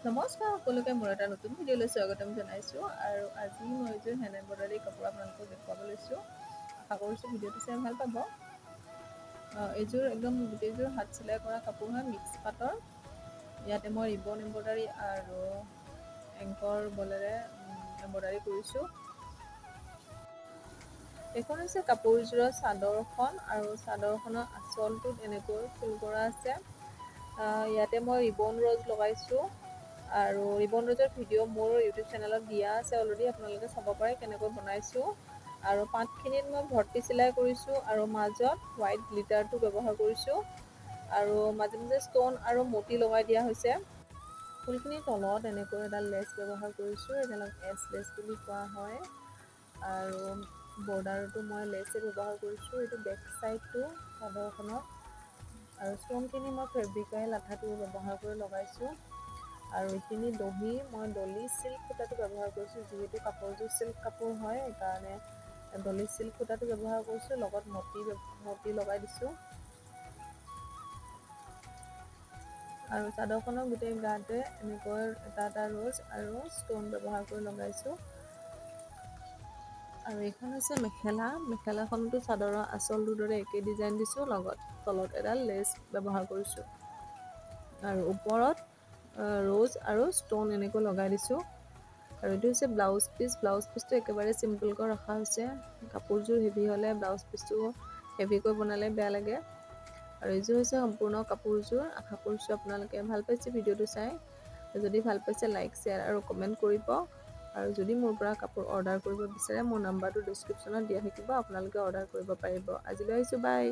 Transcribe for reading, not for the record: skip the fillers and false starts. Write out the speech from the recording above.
নমস্কাৰ সকলোকে মোৰ এটা নতুন ভিডিঅ'লৈ স্বাগতম জনাইছোঁ আৰু আজি মই এযোৰ হেণ্ড এম্ব্ৰইডাৰী কাপোৰ আপোনালোকক দেখুৱাব লৈছোঁ। আশা কৰিছোঁ ভিডিঅ'টো চাই ভাল পাব। এইযোৰ একদম গোটেইযোৰ হাত চিলাই কৰা কাপোৰ হয়, মিক্স পাটৰ। ইয়াতে মই ৰিবন এম্ব্ৰইডাৰী আৰু এংকৰ বলেৰে এম্ব্ৰইডাৰী কৰিছোঁ। এইখন হৈছে কাপোৰযোৰৰ চাদৰখন আৰু চাদৰখনৰ আঁচলটোত এনেকৈ ফুল কৰা আছে। ইয়াতে মই ৰিবন ৰ'জ লগাইছোঁ আৰু ৰিবন ৰ'জৰ ভিডিঅ' মোৰ ইউটিউব চেনেলত দিয়া আছে অলৰেডি, আপোনালোকে চাব পাৰে কেনেকৈ বনাইছোঁ। আৰু পাতখিনিত মই ভৰ্তি চিলাই কৰিছোঁ আৰু মাজত হোৱাইট গ্লিটাৰটো ব্যৱহাৰ কৰিছোঁ আৰু মাজে মাজে ষ্ট'ন আৰু মতি লগাই দিয়া হৈছে। ফুলখিনিৰ তলত এনেকৈ এডাল লেছ ব্যৱহাৰ কৰিছোঁ, এডালক এছ লেছ বুলি কোৱা হয় আৰু বৰ্ডাৰটো মই লেছে ব্যৱহাৰ কৰিছোঁ। এইটো বেক চাইডটো চাদৰখনৰ আৰু ষ্ট'নখিনি মই ফেব্ৰিকেল আঠাটো ব্যৱহাৰ কৰি লগাইছোঁ আৰু এইখিনি দহি মই ডলি চিল্ক সূতাটো ব্যৱহাৰ কৰিছোঁ। যিহেতু কাপোৰযোৰ চিল্ক কাপোৰ হয় সেইকাৰণে ডলি চিল্ক সূতাটো ব্যৱহাৰ কৰিছোঁ, লগত মতি লগাই দিছোঁ আৰু চাদৰখনৰ গোটেই গাতে এনেকৈ এটা এটা ৰ'জ আৰু ষ্ট'ন ব্যৱহাৰ কৰি লগাইছোঁ। আৰু এইখন হৈছে মেখেলা। মেখেলাখনতো চাদৰৰ আঁচলটোৰ দৰে একেই ডিজাইন দিছোঁ, লগত তলত এডাল লেছ ব্যৱহাৰ কৰিছোঁ আৰু ওপৰত ৰ'জ আৰু ষ্ট'ন এনেকৈ লগাই দিছোঁ। আৰু এইটো হৈছে ব্লাউজ পিচ। ব্লাউজ পিচটো একেবাৰে চিম্পলকৈ ৰখা হৈছে। কাপোৰযোৰ হেভি হ'লে ব্লাউজ পিচটো হেভিকৈ বনালে বেয়া লাগে। আৰু এইযোৰ হৈছে সম্পূৰ্ণ কাপোৰযোৰ। আশা কৰিছোঁ আপোনালোকে ভাল পাইছে ভিডিঅ'টো চাই। যদি ভাল পাইছে লাইক, শ্বেয়াৰ আৰু কমেণ্ট কৰিব। আৰু যদি মোৰ পৰা কাপোৰ অৰ্ডাৰ কৰিব বিচাৰে মোৰ নাম্বাৰটো ডিছক্ৰিপশ্যনত দিয়া থাকিব, আপোনালোকে অৰ্ডাৰ কৰিব পাৰিব। আজিলৈ আহিছোঁ, বাই।